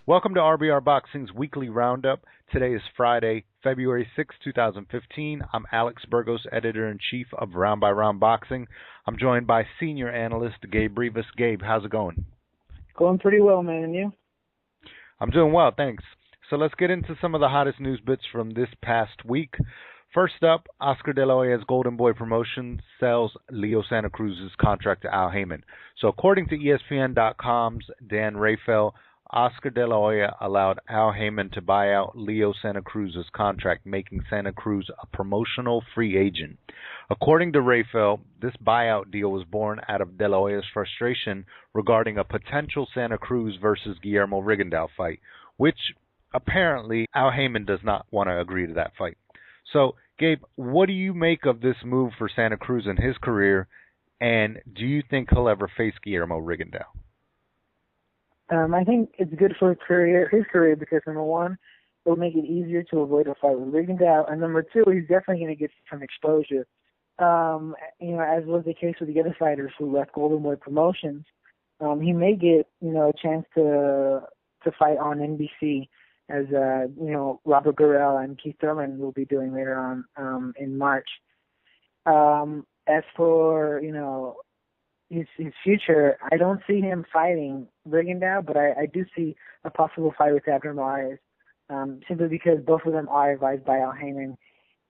Welcome to RBRBoxing's weekly roundup. Today is Friday, February 6, 2015. I'm Alex Burgos, editor-in-chief of Round by Round Boxing. I'm joined by senior analyst Gabe Rivas. Gabe, how's it going? Going pretty well, man, and you? I'm doing well, thanks. So let's get into some of the hottest news bits from this past week. First up, Oscar De La Hoya's Golden Boy Promotions sells Leo Santa Cruz's contract to Al Heyman. So according to ESPN.com's Dan Rafael, Oscar De La Hoya allowed Al Heyman to buy out Leo Santa Cruz's contract, making Santa Cruz a promotional free agent. According to Rafael, this buyout deal was born out of De La Hoya's frustration regarding a potential Santa Cruz versus Guillermo Rigondeaux fight, which apparently Al Heyman does not want to agree to that fight. So, Gabe, what do you make of this move for Santa Cruz in his career, and do you think he'll ever face Guillermo Rigondeaux? I think it's good for his career, because number one, it'll make it easier to avoid a fight with Rigondeaux, and number two, he's definitely going to get some exposure. As was the case with the other fighters who left Golden Boy Promotions, he may get, a chance to fight on NBC, as Robert Gurrell and Keith Thurman will be doing later on in March. As for his future, I don't see him fighting Rigondeaux, but I do see a possible fight with Abner Mares, simply because both of them are advised by Al Heyman.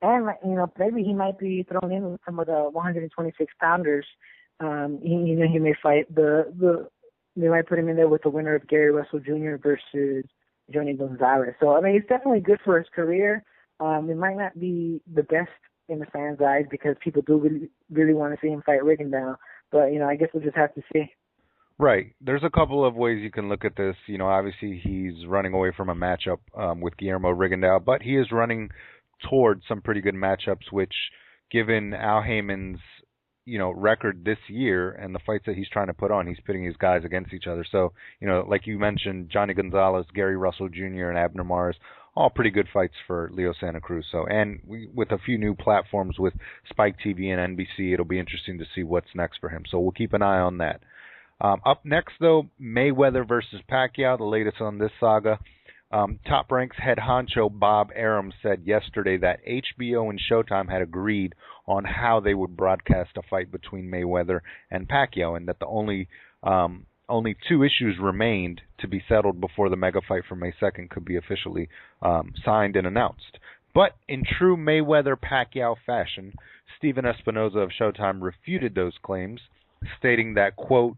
And, maybe he might be thrown in with some of the 126-pounders. He may fight they might put him in there with the winner of Gary Russell Jr. versus Johnny Gonzalez. So, it's definitely good for his career. It might not be the best in the fans' eyes because people do really, really want to see him fight Rigondeaux. But, I guess we'll just have to see. Right. There's a couple of ways you can look at this. Obviously he's running away from a matchup with Guillermo Rigondeaux, but he is running towards some pretty good matchups, which, given Al Heyman's, record this year and the fights that he's trying to put on, he's pitting his guys against each other. So, like you mentioned, Johnny Gonzalez, Gary Russell Jr., and Abner Mares, all pretty good fights for Leo Santa Cruz. So, and with a few new platforms with Spike TV and NBC, it'll be interesting to see what's next for him. So we'll keep an eye on that. Up next, though, Mayweather versus Pacquiao, the latest on this saga. Top Rank's head honcho Bob Arum said yesterday that HBO and Showtime had agreed on how they would broadcast a fight between Mayweather and Pacquiao, and that the only two issues remained to be settled before the mega fight for May 2nd could be officially signed and announced. But in true Mayweather-Pacquiao fashion, Stephen Espinoza of Showtime refuted those claims, stating that, quote,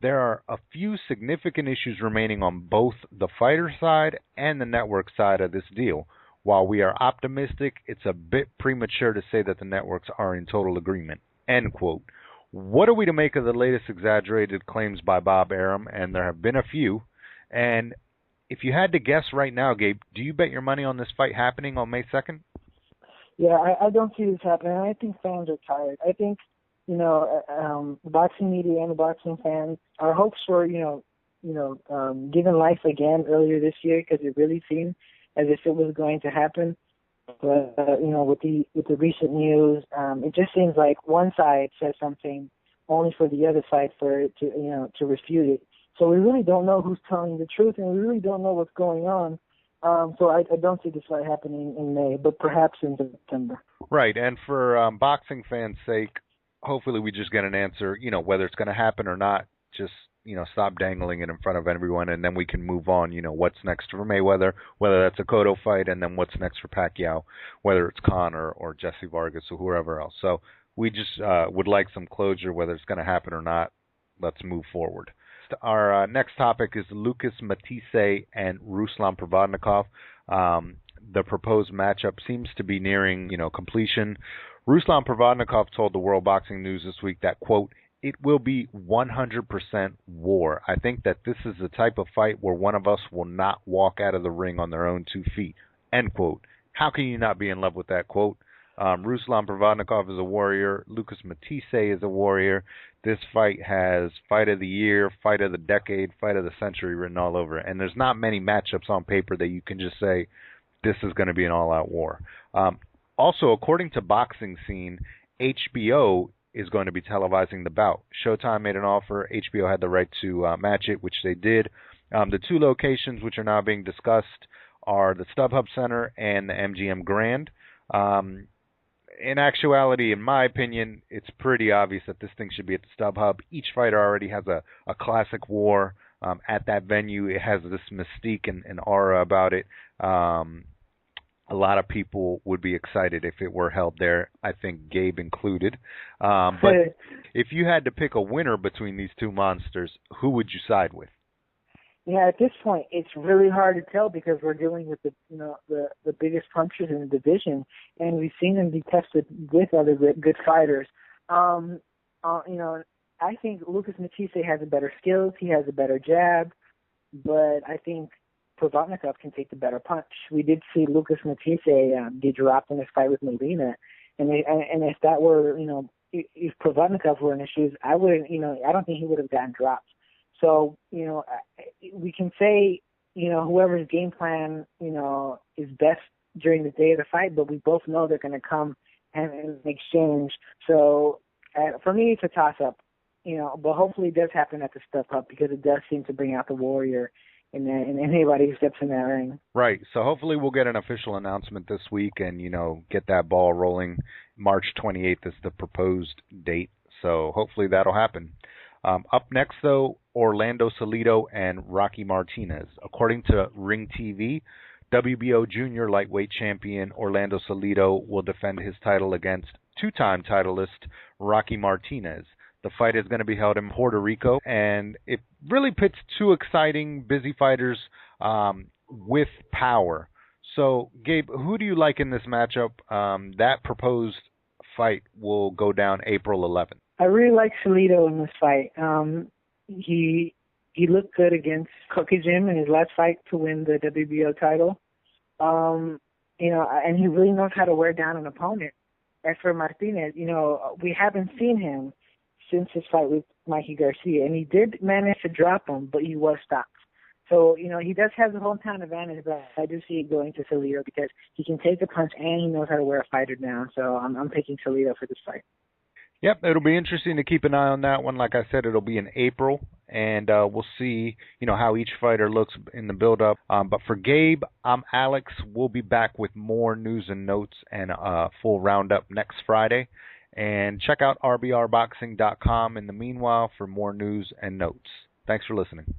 "There are a few significant issues remaining on both the fighter side and the network side of this deal. While we are optimistic, it's a bit premature to say that the networks are in total agreement." End quote. What are we to make of the latest exaggerated claims by Bob Arum? And there have been a few. And if you had to guess right now, Gabe, do you bet your money on this fight happening on May 2nd? Yeah, I don't see this happening. I think fans are tired. I think, the boxing media and the boxing fans, our hopes were, given life again earlier this year, because it really seemed as if it was going to happen. But, with the recent news, it just seems like one side says something only for the other side for it to refute it. So we really don't know who's telling the truth, and we really don't know what's going on. So I don't see this fight happening in May, but perhaps in September. Right, and for boxing fans' sake, hopefully we just get an answer, whether it's going to happen or not. Just, stop dangling it in front of everyone, and then we can move on, what's next for Mayweather, whether that's a Cotto fight, and then what's next for Pacquiao, whether it's Conor or Jesse Vargas or whoever else. So we just would like some closure, whether it's going to happen or not. Let's move forward. Our next topic is Lucas Matthysse and Ruslan Provodnikov. The proposed matchup seems to be nearing, completion. Ruslan Provodnikov told the World Boxing News this week that, quote, "It will be 100% war. I think that this is the type of fight where one of us will not walk out of the ring on their own 2 feet." End quote. How can you not be in love with that quote? Ruslan Provodnikov is a warrior. Lucas Matthysse is a warrior. This fight has Fight of the Year, Fight of the Decade, Fight of the Century written all over it. And there's not many matchups on paper that you can just say, this is going to be an all-out war. Also, according to Boxing Scene, HBO is going to be televising the bout. Showtime made an offer. HBO had the right to match it, which they did. The two locations which are now being discussed are the StubHub Center and the MGM Grand. In actuality, in my opinion, it's pretty obvious that this thing should be at the StubHub. Each fighter already has a classic war at that venue. It has this mystique and aura about it. A lot of people would be excited if it were held there, I think Gabe included. But if you had to pick a winner between these two monsters, who would you side with? Yeah, at this point, it's really hard to tell because we're dealing with the biggest punchers in the division, and we've seen them be tested with other good fighters. I think Lucas Matthysse has a better skills. He has a better jab, but I think Provodnikov can take the better punch. We did see Lucas Matthysse get dropped in his fight with Molina, and if that were, if Provodnikov were in his shoes, I don't think he would have gotten dropped. So, we can say, whoever's game plan, is best during the day of the fight, but we both know they're going to come and exchange. So, for me, it's a toss-up, but hopefully it does happen at the StubHub because it does seem to bring out the warrior in anybody who steps in that ring. Right. So hopefully we'll get an official announcement this week and, get that ball rolling. March 28th is the proposed date. So hopefully that'll happen. Up next, though, Orlando Salido and Rocky Martinez. According to Ring TV, WBO junior lightweight champion Orlando Salido will defend his title against two-time titleist Rocky Martinez. The fight is going to be held in Puerto Rico, and it really pits two exciting, busy fighters with power. So, Gabe, who do you like in this matchup? That proposed fight will go down April 11th. I really like Salido in this fight. He looked good against Kokijin in his last fight to win the WBO title. And he really knows how to wear down an opponent. As for Martinez, we haven't seen him since his fight with Mikey Garcia, and he did manage to drop him, but he was stopped. So, he does have the hometown advantage, but I do see it going to Salido because he can take a punch and he knows how to wear a fighter down. So I'm picking Salido for this fight. Yep, it'll be interesting to keep an eye on that one. Like I said, it'll be in April, and we'll see, how each fighter looks in the build-up. But for Gabe, I'm Alex. We'll be back with more news and notes and a full roundup next Friday. And check out RBRBoxing.com in the meanwhile for more news and notes. Thanks for listening.